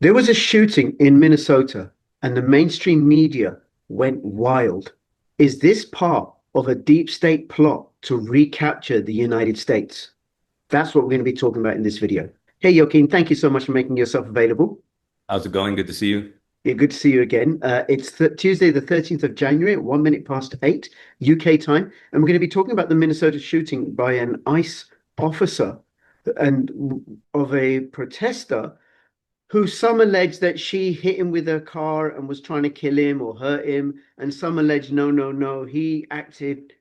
There was a shooting in Minnesota and the mainstream media went wild. Is this part of a deep state plot to recapture the United States? That's what we're going to be talking about in this video. Hey, Joaquin, thank you so much for making yourself available. How's it going? Good to see you. Yeah, good to see you again. It's th Tuesday, the 13th of January at 1 minute past 8 UK time. And we're going to be talking about the Minnesota shooting by an ICE officer and of a protester who some allege that she hit him with her car and was trying to kill him or hurt him, and some allege no, no, no, he acted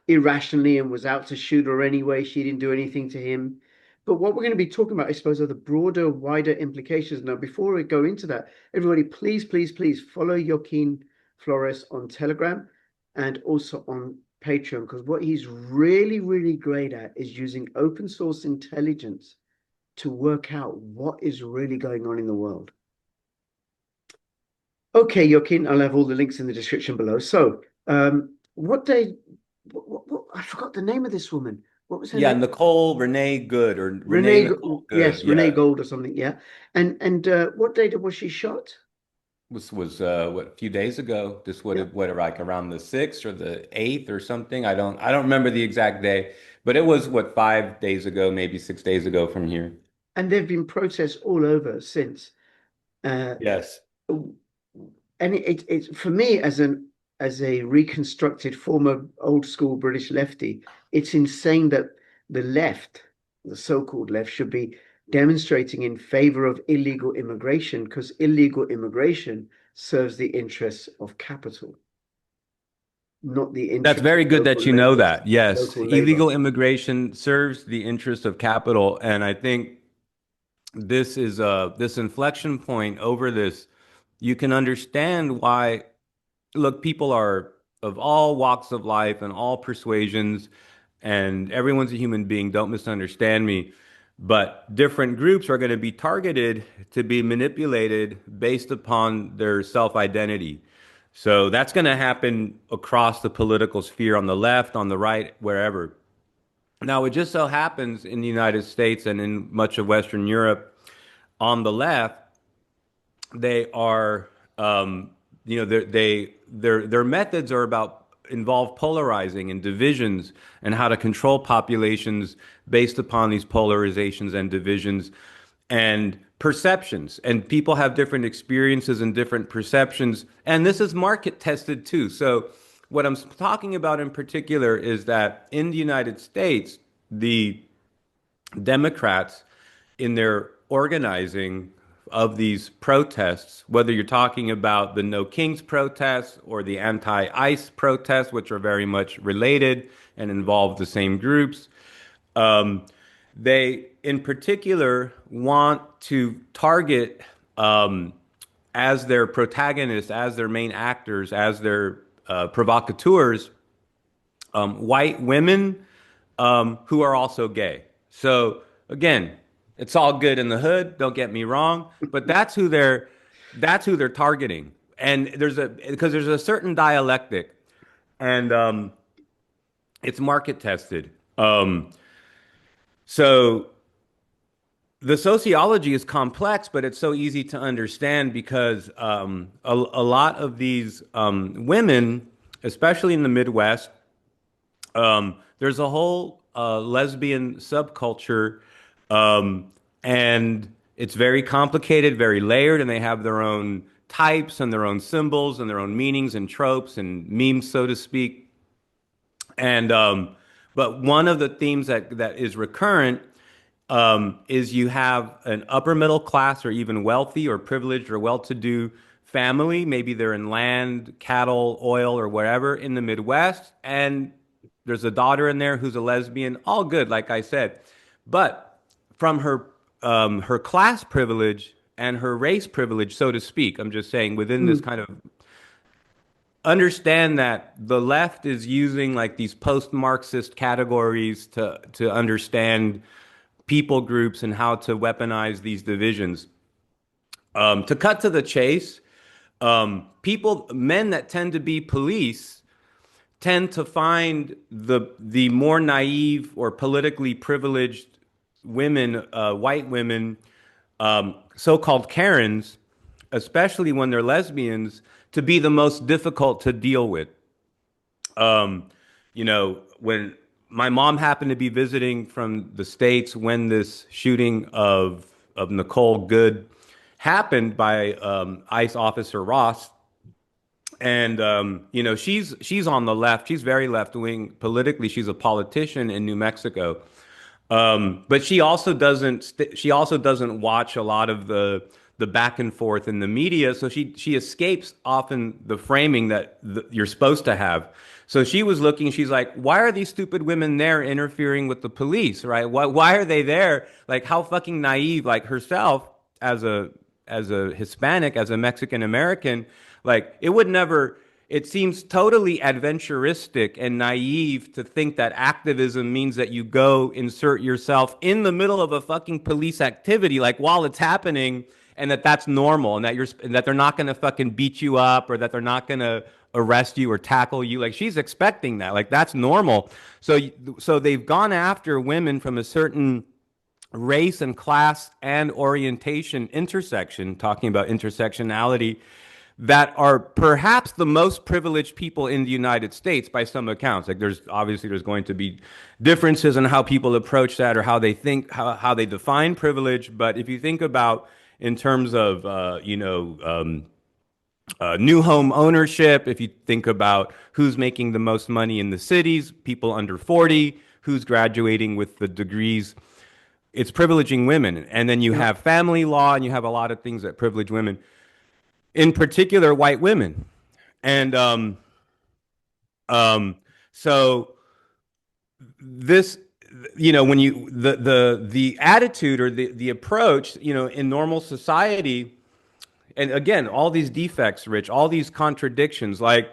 irrationally and was out to shoot her anyway. She didn't do anything to him. But what we're going to be talking about, I suppose, are the broader, wider implications. Now, before we go into that, everybody, please, please, please follow Joaquin Flores on Telegram and also on Patreon, because what he's really, really great at is using open source intelligence to work out what is really going on in the world. Okay, Joaquin, I'll have all the links in the description below. So, what day? I forgot the name of this woman. What was her Yeah, name? Nicole Renee Good or Renee Renee. Nicole Good. Yes, Renee Yeah, Gold or something. Yeah. And what day was she shot? was what, a few days ago. This would Yeah. have what, like around the 6th or the 8th or something. I don't remember the exact day, but it was what, 5 days ago, maybe 6 days ago from here. And there've been protests all over since. Uh, Yes. and it's for me as a reconstructed former old school British lefty, it's insane that the left, the so-called left, should be demonstrating in favor of illegal immigration because illegal immigration serves the interests of capital, not the That's interests of very good that you know that. Yes, local labor. illegal immigration serves the interest of capital, and I think this inflection point over this, you can understand why. Look, people are of all walks of life and all persuasions, and everyone's a human being. Don't misunderstand me. But different groups are going to be targeted to be manipulated based upon their self-identity. So that's going to happen across the political sphere on the left, on the right, wherever. Now, it just so happens in the United States and in much of Western Europe, on the left, they are, their methods are about involve polarizing and divisions and how to control populations based upon these polarizations and divisions and perceptions. And people have different experiences and different perceptions. And this is market tested too. So what I'm talking about in particular is that in the United States, the Democrats in their organizing of these protests, whether you're talking about the No Kings protests or the anti-ICE protests, which are very much related and involve the same groups, um, they in particular want to target as their protagonists, as their main actors, as their provocateurs, white women who are also gay. So again, it's all good in the hood. Don't get me wrong, but that's who they're targeting. And there's a certain dialectic, and it's market tested. So the sociology is complex, but it's so easy to understand because a lot of these women, especially in the Midwest, there's a whole lesbian subculture, um, and it's very complicated, very layered, and they have their own types and their own symbols and their own meanings and tropes and memes, so to speak. And but one of the themes that is recurrent is you have an upper middle class or even wealthy or privileged or well-to-do family. Maybe they're in land, cattle, oil, or whatever in the Midwest, and there's a daughter in there who's a lesbian. All good, like I said, but from her class privilege and her race privilege, so to speak. I'm just saying within this Mm. kind of understand that the left is using like these post-Marxist categories to understand people groups and how to weaponize these divisions. To cut to the chase, men that tend to be police tend to find the more naive or politically privileged women, white women, so-called Karens, especially when they're lesbians, to be the most difficult to deal with. Um, when my mom happened to be visiting from the States when this shooting of Nicole Good happened by ICE officer Ross, and she's on the left. She's very left wing politically. She's a politician in New Mexico. But she also doesn't watch a lot of the back and forth in the media, so she escapes often the framing that you're supposed to have. So she was looking, she's like, why are these stupid women there interfering with the police, right? Why are they there? Like how fucking naive, like herself as a Hispanic, as a Mexican American, like it would never, it seems totally adventuristic and naive to think that activism means that you go insert yourself in the middle of a fucking police activity, like while it's happening, and that's normal, and that they're not going to fucking beat you up, or that they're not going to arrest you or tackle you. Like she's expecting that, like that's normal. So they've gone after women from a certain race and class and orientation intersection, talking about intersectionality, that are perhaps the most privileged people in the United States by some accounts. Like there's going to be differences in how people approach that, or how they think, how they define privilege. But if you think about in terms of new home ownership, if you think about who's making the most money in the cities, people under 40, who's graduating with the degrees, it's privileging women. And then you Yeah. have family law, and you have a lot of things that privilege women, in particular white women. And um, so this, when you the attitude, or the approach, in normal society, and again, all these defects, Rich, all these contradictions, like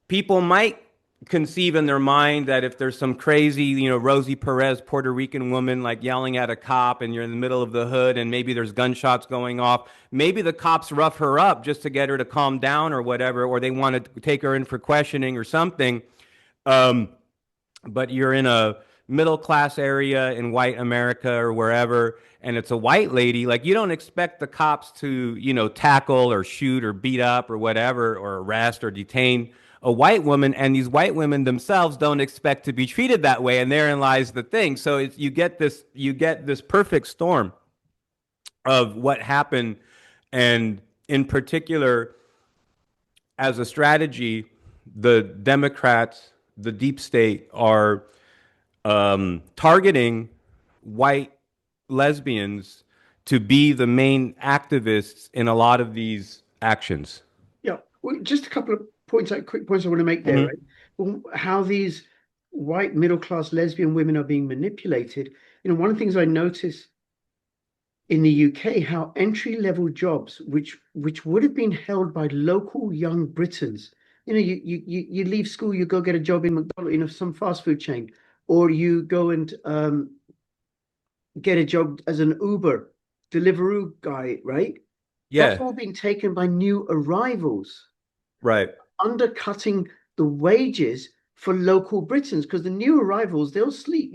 people might conceive in their mind that if there's some crazy, Rosie Perez, Puerto Rican woman, like yelling at a cop, and you're in the middle of the hood, and maybe there's gunshots going off, maybe the cops rough her up just to get her to calm down or whatever, or they want to take her in for questioning or something. Um, but you're in a middle class area in white America or wherever, and it's a white lady, like you don't expect the cops to, tackle or shoot or beat up or whatever, or arrest or detain a white woman. And these white women themselves don't expect to be treated that way. And therein lies the thing. So you get this perfect storm of what happened. And in particular, as a strategy, the Democrats, the deep state, are targeting white lesbians to be the main activists in a lot of these actions. Yeah. Well, just a couple of points, like quick points I want to make there, Mhm. right? Well, how these white middle class lesbian women are being manipulated. One of the things I notice in the UK, how entry level jobs, which would have been held by local young Britons, you leave school, you go get a job in McDonald's, some fast food chain, or you go and get a job as an Uber Deliveroo guy, right? That's Yeah, all been taken by new arrivals, right. undercutting the wages for local Britons, because the new arrivals, they'll sleep,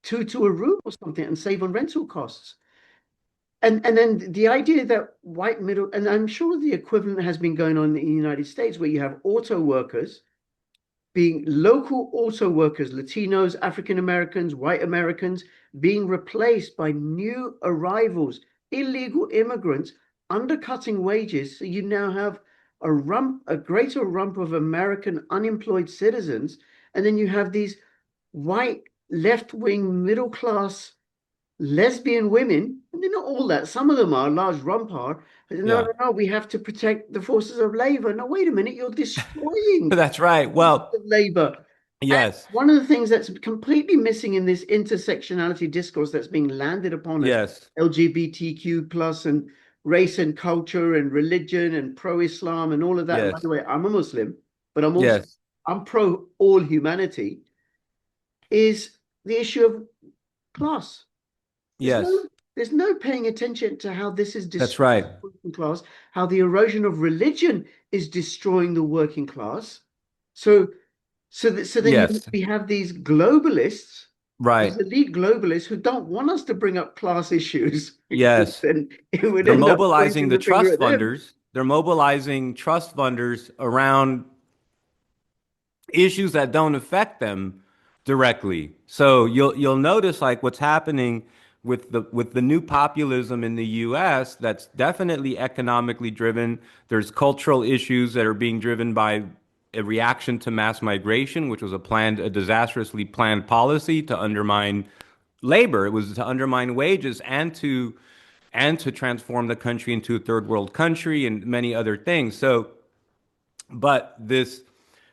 two to a room or something, and save on rental costs. And then the idea that white middle, and I'm sure the equivalent has been going on in the United States, where you have auto workers being local auto workers, Latinos, African Americans, white Americans, being replaced by new arrivals, illegal immigrants, undercutting wages. So you now have a greater rump of American unemployed citizens. And then you have these white, left-wing, middle-class lesbian women, and they're not all that. Some of them are, a large rump are. No, Yeah, no, no, we have to protect the forces of labor. No, wait a minute, you're destroying that's right. Well, of labor. And yes, one of the things that's completely missing in this intersectionality discourse that's being landed upon us, yes, LGBTQ plus and race and culture and religion and pro-Islam and all of that. And by the yes, way, I'm a Muslim, but yes, I'm pro all humanity, is the issue of class. There's no yes, there's no paying attention to how this is that's destroying right. the working class, how the erosion of religion is destroying the working class. So so then Yes, we have these globalists Right. these elite globalists who don't want us to bring up class issues because Yes. then it would They're end up mobilizing pointing the the finger trust at them. funders. They're mobilizing trust funders around issues that don't affect them directly. So you'll notice like what's happening with the new populism in the US that's definitely economically driven. There's cultural issues that are being driven by a reaction to mass migration, which was a disastrously planned policy to undermine labor. It was to undermine wages and to transform the country into a third world country and many other things. So but this,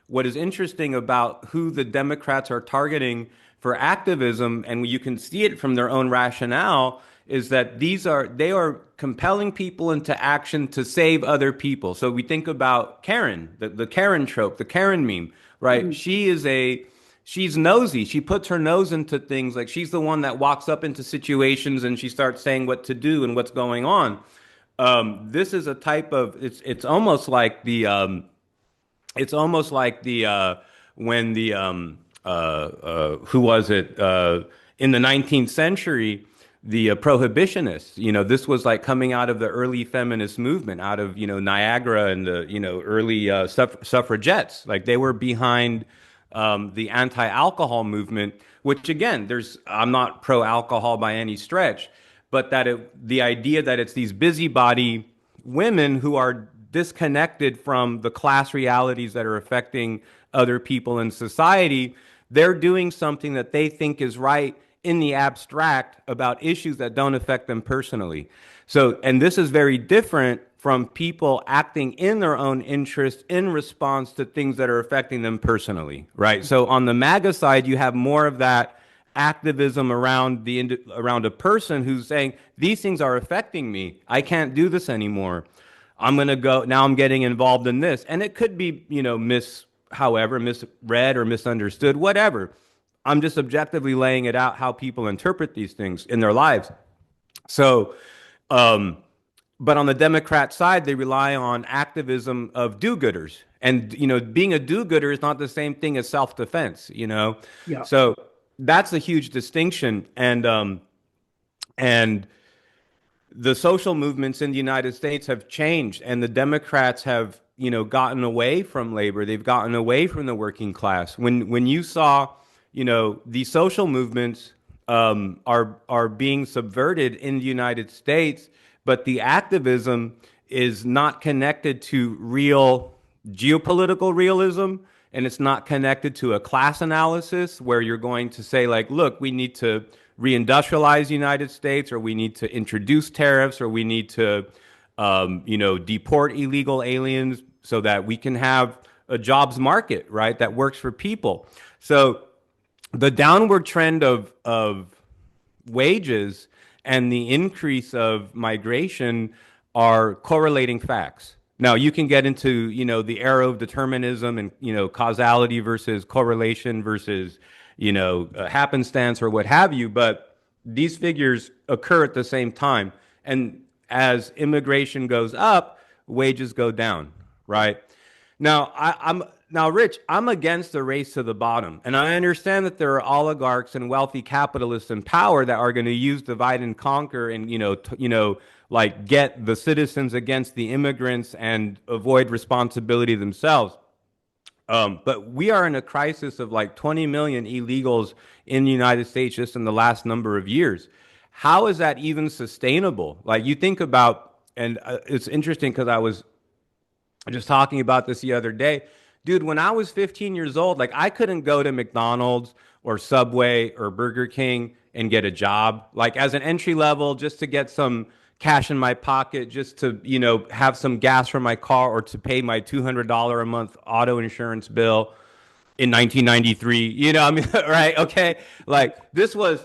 what is interesting about who the Democrats are targeting for activism, and you can see it from their own rationale, is that they are compelling people into action to save other people. So we think about Karen, the Karen trope, the Karen meme, right? Mm. She's nosy. She puts her nose into things. Like she's the one that walks up into situations and she starts saying what to do and what's going on. This is a type of it's almost like the when the who was it in the 19th century, the prohibitionists. You know, this was like coming out of the early feminist movement, out of Niagara and the early suffragettes. Like they were behind the anti-alcohol movement, which again, I'm not pro-alcohol by any stretch, but the idea that it's these busybody women who are disconnected from the class realities that are affecting other people in society, they're doing something that they think is right in the abstract about issues that don't affect them personally. So, and this is very different from people acting in their own interest in response to things that are affecting them personally, right? So on the MAGA side, you have more of that activism around a person who's saying these things are affecting me. I can't do this anymore. I'm going to go now. I'm getting involved in this, and it could be misread or misunderstood, whatever. I'm just objectively laying it out how people interpret these things in their lives. So, um, but on the Democrat side, they rely on activism of do-gooders, and being a do-gooder is not the same thing as self-defense. Yeah. So that's a huge distinction, and the social movements in the United States have changed, and the Democrats have, gotten away from labor. They've gotten away from the working class. When you saw, these social movements are being subverted in the United States, but the activism is not connected to real geopolitical realism, and it's not connected to a class analysis where you're going to say like, look, we need to reindustrialize the United States, or we need to introduce tariffs, or we need to, deport illegal aliens so that we can have a jobs market, right, that works for people. So the downward trend of wages and the increase of migration are correlating facts. Now you can get into, the era of determinism and, causality versus correlation versus, happenstance or what have you, but these figures occur at the same time. And as immigration goes up, wages go down, right? Now, Rich, I'm against the race to the bottom, and I understand that there are oligarchs and wealthy capitalists in power that are going to use divide and conquer, and like get the citizens against the immigrants and avoid responsibility themselves. But we are in a crisis of like 20 million illegals in the United States just in the last number of years. How is that even sustainable? Like you think about, and it's interesting because I was just talking about this the other day. Dude, when I was 15 years old, like I couldn't go to McDonald's or Subway or Burger King and get a job, like as an entry level, just to get some cash in my pocket, just to, have some gas for my car or to pay my $200 a month auto insurance bill in 1993. I mean, right? Okay. Like this was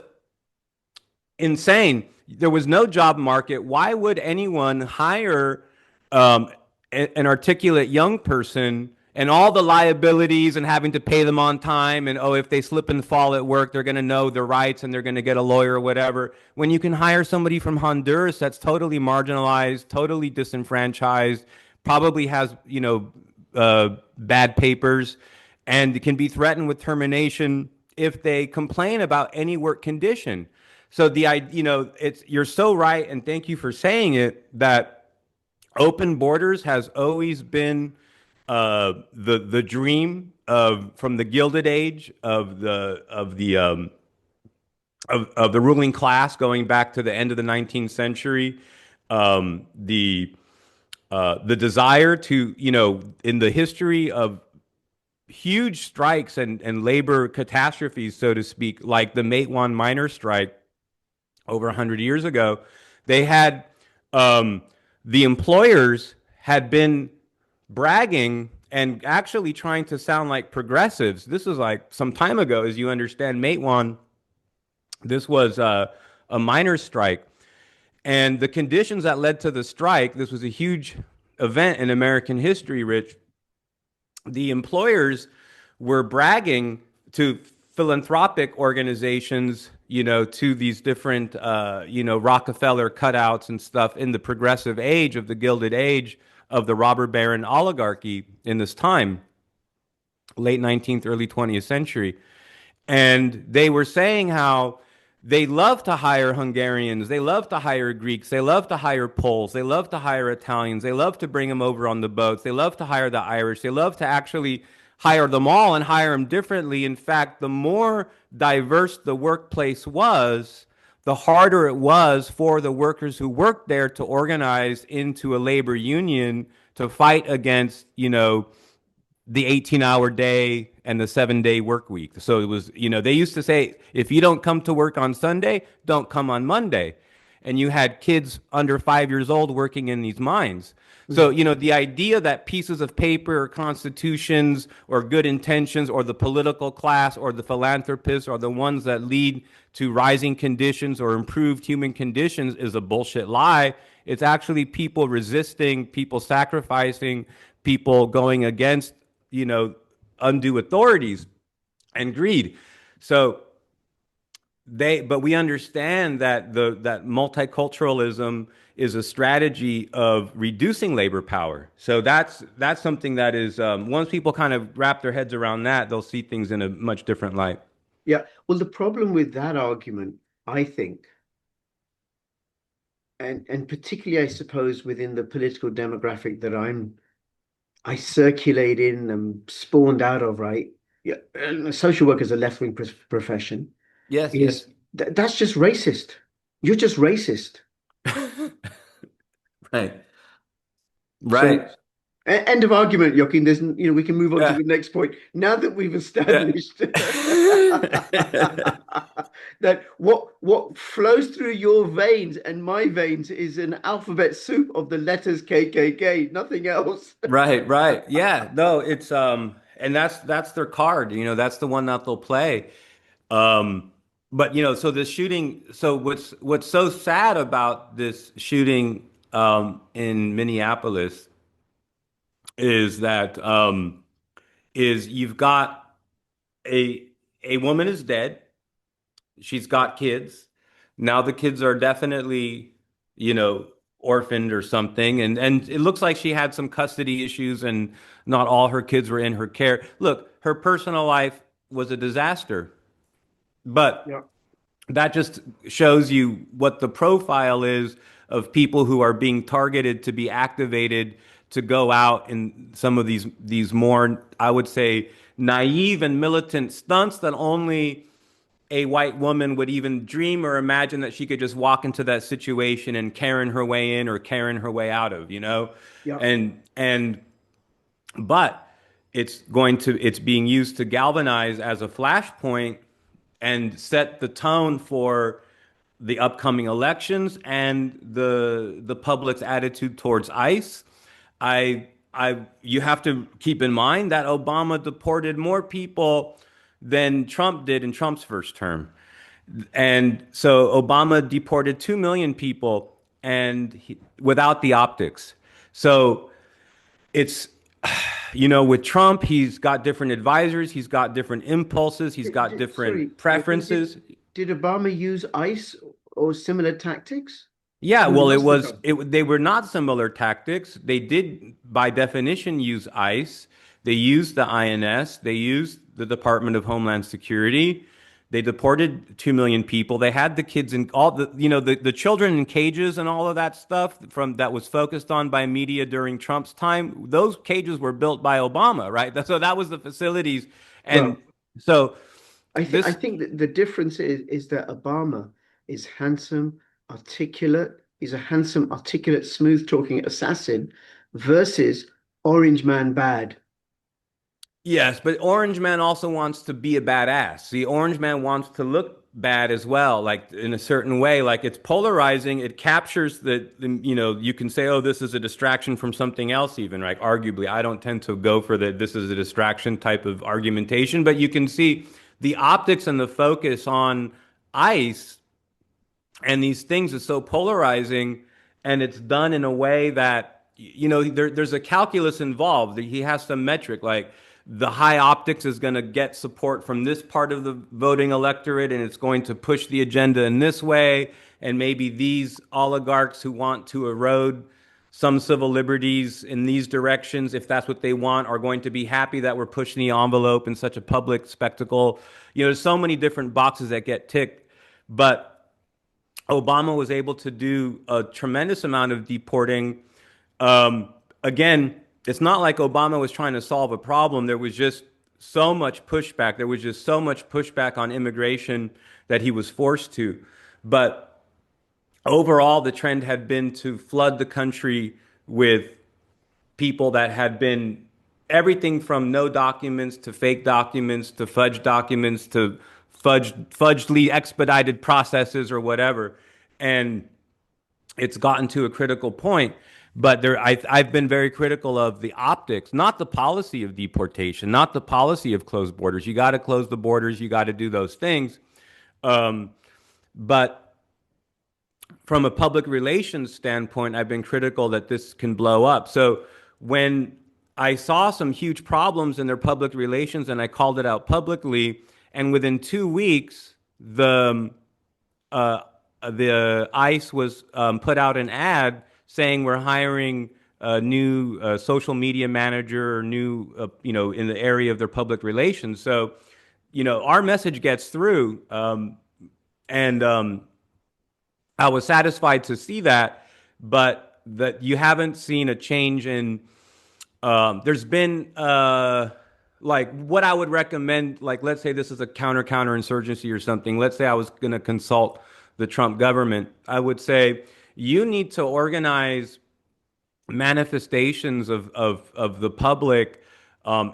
insane. There was no job market. Why would anyone hire um, an articulate young person and all the liabilities and having to pay them on time? And, oh, if they slip and fall at work, they're going to know their rights and they're going to get a lawyer or whatever. When you can hire somebody from Honduras that's totally marginalized, totally disenfranchised, probably has, bad papers, and can be threatened with termination if they complain about any work condition. So it's you're so right, and thank you for saying it, that open borders has always been the dream of from the Gilded Age of the ruling class going back to the end of the 19th century. The desire to, in the history of huge strikes and labor catastrophes, so to speak, like the Matewan miner strike over 100 years ago, they had um, the employers had been bragging and actually trying to sound like progressives. This was like some time ago, as you understand, Matewan. This was a miners' strike. And the conditions that led to the strike, this was a huge event in American history, Rich. The employers were bragging to philanthropic organizations, to these different, Rockefeller cutouts and stuff in the progressive age of the Gilded Age of the robber baron oligarchy in this time, late 19th, early 20th century. And they were saying how they love to hire Hungarians, they love to hire Greeks, they love to hire Poles, they love to hire Italians, they love to bring them over on the boats, they love to hire the Irish, they love to actually hire them all and hire them differently. In fact, the more diverse the workplace was, the harder it was for the workers who worked there to organize into a labor union to fight against, the 18-hour day and the 7-day work week. So it was, they used to say, if you don't come to work on Sunday, don't come on Monday. And you had kids under 5 years old working in these mines. So, the idea that pieces of paper or constitutions or good intentions or the political class or the philanthropists are the ones that lead to rising conditions or improved human conditions is a bullshit lie. It's actually people resisting, people sacrificing, people going against, undue authorities and greed. So but we understand that that multiculturalism is a strategy of reducing labor power. So that's something that is once people kind of wrap their heads around that, they'll see things in a much different light. Yeah. Well, the problem with that argument, I think, and particularly, I suppose, within the political demographic that I circulate in and spawned out of, right? Yeah, and social work is a left-wing profession. Yes, Is yes. that's just racist. You're just racist. Right. So, Right. end of argument, Joaquin. We can move on to Yeah. the next point. Now that we've Yeah. established that what flows through your veins and my veins is an alphabet soup of the letters KKK, nothing else. Right, right. Yeah. No, it's and that's their card, that's the one that they'll play. But so the shooting, so what's so sad about this shooting in Minneapolis is that is you've got a a woman is dead. She's Yeah, got kids. Now the kids are definitely, orphaned or something. And it looks like she had some custody issues and not all her kids were in her care. Look, her personal life was a disaster. But yeah. that just shows you what the profile is of people who are being targeted to be activated to go out in some of these more, I would say, naive and militant stunts that only a white woman would even dream or imagine that she could just walk into that situation and Karen her way in or Karen her way out of. Yeah. And but it's being used to galvanize as a flashpoint and set the tone for the upcoming elections and the public's attitude towards ICE. You have to keep in mind that Obama deported more people than Trump did in Trump's first term. And so Obama deported 2 million people without the optics. So it's, with Trump, he's got different advisors, he's got different impulses, he's got Sorry, different Joaquin, preferences. did Obama use ICE or similar tactics? Yeah, When well, was the time? they were not similar tactics. They did, by definition, use ICE. They used the INS. They used the Department of Homeland Security. They deported 2 million people. They had the kids in all the, the children in cages and all of that stuff from that was focused on by media during Trump's time. Those cages were built by Obama, right? So that was the facilities. And Well, so I this, think that the difference is that Obama is handsome, articulate. He's a handsome, articulate, smooth-talking assassin versus Orange Man bad. yes, but Orange Man also wants to be a badass. See, Orange Man wants to look bad as well, like in a certain way. Like it's polarizing. It captures you can say, oh, this is a distraction from something else, even, right? Arguably, I don't tend to go for the this is a distraction type of argumentation, but you can see the optics and the focus on ICE and these things is so polarizing, and it's done in a way that there's a calculus involved. He has some metric like the high optics is going to get support from this part of the voting electorate and it's going to push the agenda in this way, and maybe these oligarchs who want to erode some civil liberties in these directions, if that's what they want, are going to be happy that we're pushing the envelope in such a public spectacle. There's so many different boxes that get ticked, but Obama was able to do a tremendous amount of deporting. Again, it's not like Obama was trying to solve a problem. There was just so much pushback. There was just so much pushback on immigration that he was forced to. But overall, the trend had been to flood the country with people that had been everything from no documents to fake documents to fudge documents to fudgedly expedited processes or whatever. And it's gotten to a critical point. But I've been very critical of the optics, not the policy of deportation, not the policy of closed borders. You got to close the borders. You got to do those things. But from a public relations standpoint, I've been critical that this can blow up. So when I saw some huge problems in their public relations and I called it out publicly, and within 2 weeks, uh, the ICE was put out an ad saying we're hiring a new social media manager or new, in the area of their public relations. So, our message gets through. And I was satisfied to see that, but that you haven't seen a change in. There's been like what I would recommend. Like, let's say this is a counterinsurgency or something. Let's say I was going to consult the Trump government. I would say you need to organize manifestations of the public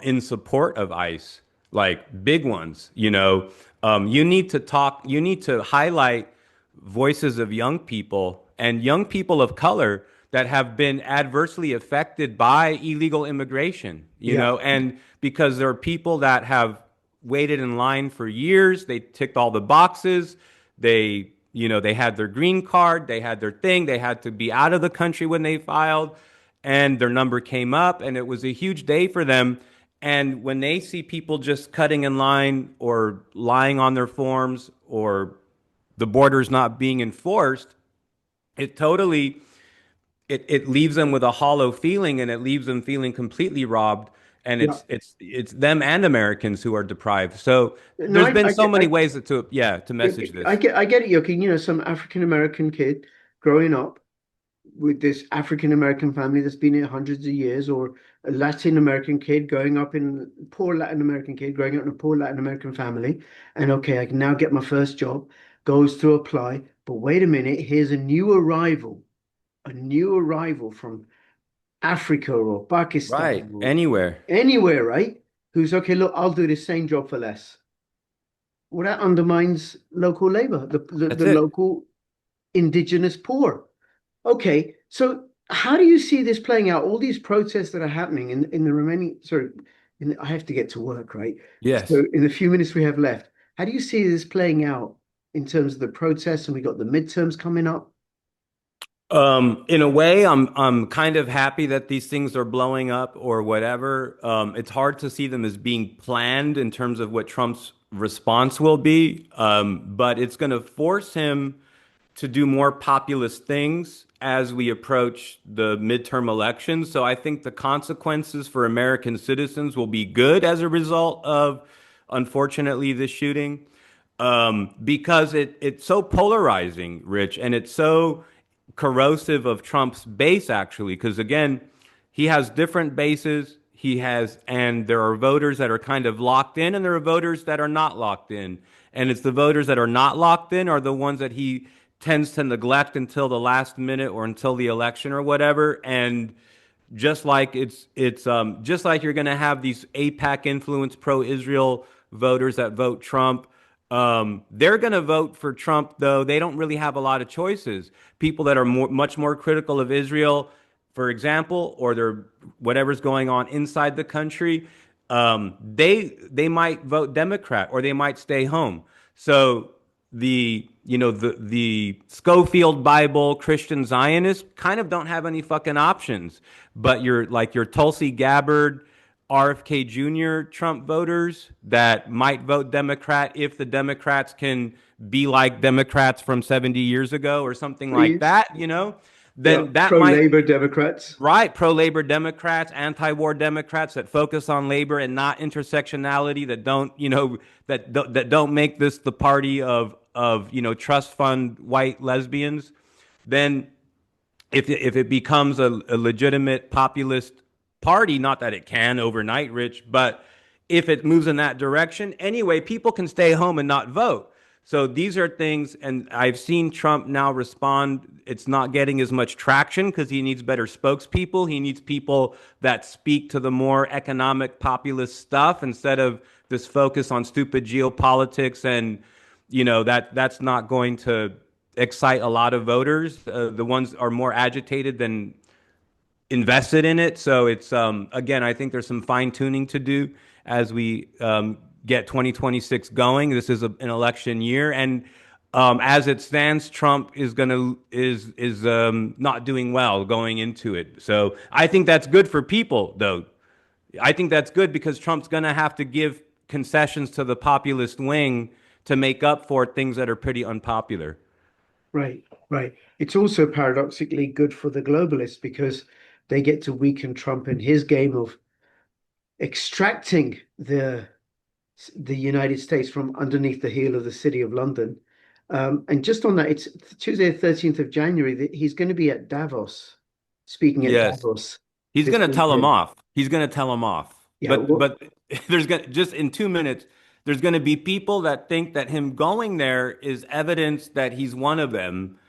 in support of ICE, like big ones. You need to talk. You need to highlight voices of young people and young people of color that have been adversely affected by illegal immigration, Yeah. and because there are people that have waited in line for years, they ticked all the boxes, they had their green card, they had their thing, they had to be out of the country when they filed, and their number came up, and it was a huge day for them. And when they see people just cutting in line or lying on their forms or the borders not being enforced, it totally it leaves them with a hollow feeling, and it leaves them feeling completely robbed. And Yeah. it's them and Americans who are deprived. So No, there's been I so get, many ways to message I this. get, I get it, Joaquin. Some African American kid growing up with this African American family that's been here hundreds of years, or a Latin American kid growing up in poor Latin American kid growing up in a poor Latin American family, and okay, I can now get my first job, goes to apply, but wait a minute, here's a new arrival from Africa or Right. Pakistan or Anywhere. anywhere, right? Who's okay, look, I'll do the same job for less. Well, that undermines local labor, That's the it. local indigenous poor. Okay, so how do you see this playing out? All these protests that are happening in the remaining, sorry, I have to get to work, right? So Yes. in the few minutes we have left, how do you see this playing out in terms of the protests? And we got the midterms coming up. In a way, I'm kind of happy that these things are blowing up or whatever. It's hard to see them as being planned in terms of what Trump's response will be. But it's going to force him to do more populist things as we approach the midterm elections. So I think the consequences for American citizens will be good as a result of unfortunately, this shooting, because it's so polarizing, Rich, and it's so corrosive of Trump's base, actually, because again, he has different bases. And there are voters that are kind of locked in, and there are voters that are not locked in. And it's the voters that are not locked in are the ones that he tends to neglect until the last minute or until the election or whatever. And just like just like you're going to have these APAC influence pro-Israel voters that vote Trump. They're going to vote for Trump, though they don't really have a lot of choices. People that are much more critical of Israel, for example, or they're whatever's going on inside the country, they might vote Democrat or they might stay home. So the Schofield Bible Christian Zionists kind of don't have any fucking options. But your Tulsi Gabbard, RFK Jr. Trump voters that might vote Democrat if the Democrats can be like Democrats from 70 years ago or something like Please. that, Yeah, then that might. pro-labor Democrats. Right, pro-labor Democrats, anti-war Democrats that focus on labor and not intersectionality, that don't, that don't make this the party of trust fund white lesbians. Then, if it becomes a legitimate populist party, not that it can overnight, Rich, but if it moves in that direction, anyway, people can stay home and not vote. So these are things, and I've seen Trump now respond. It's not getting as much traction because he needs better spokespeople. He needs people that speak to the more economic populist stuff instead of this focus on stupid geopolitics. And, that's not going to excite a lot of voters. The ones are more agitated than invested in it. So it's again, I think there's some fine tuning to do as we get 2026 going. This is an election year, and as it stands, Trump is not doing well going into it. So I think that's good for people, though. I think that's good because Trump's going to have to give concessions to the populist wing to make up for things that are pretty unpopular. Right, right. It's also paradoxically good for the globalists because they get to weaken Trump in his game of extracting the United States from underneath the heel of the City of London. And just on that, it's Tuesday, the 13th of January, that he's going to be at Davos, speaking at Yes. Davos He's this going to tell him weekend. off. He's going to tell him off. Yeah, well, But there's going to just in 2 minutes, there's going to be people that think that him going there is evidence that he's one of them,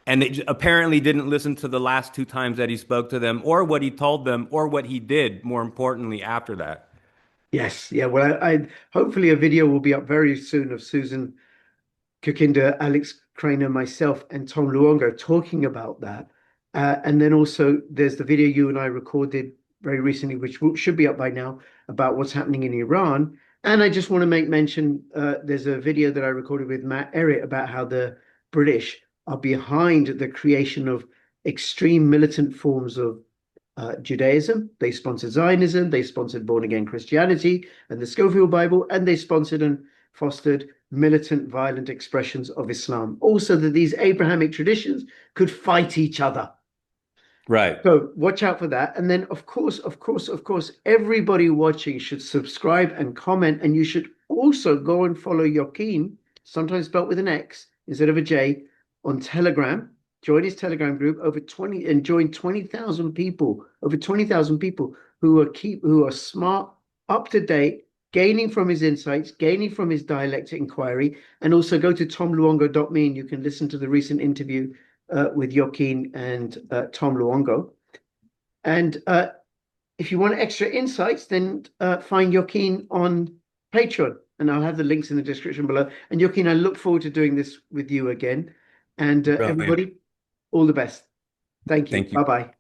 and they apparently didn't listen to the last two times that he spoke to them, or what he told them, or what he did. More importantly, after that. yes, yeah. Well, I hopefully a video will be up very soon of Susan Kukinda, Alex Craner, myself, and Tom Luongo talking about that. And then also there's the video you and I recorded very recently, which should be up by now, about what's happening in Iran. And I just want to make mention, there's a video that I recorded with Matt Errett about how the British are behind the creation of extreme militant forms of Judaism. They sponsored Zionism, they sponsored born again Christianity and the Schofield Bible, and they sponsored and fostered militant, violent expressions of Islam. Also, that these Abrahamic traditions could fight each other. Right. So watch out for that. And then, of course, everybody watching should subscribe and comment. And you should also go and follow Joaquin, sometimes spelled with an X instead of a J, on Telegram. Join his Telegram group and join 20,000 people, over 20,000 people who are smart, up to date, gaining from his insights, gaining from his dialectic inquiry, and also go to tomluongo.me and you can listen to the recent interview with Joaquin and Tom Luongo. And if you want extra insights, then find Joaquin on Patreon, and I'll have the links in the description below. And Joaquin, I look forward to doing this with you again. And Brilliant. everybody, all the best. Thank you. Thank you. Bye bye.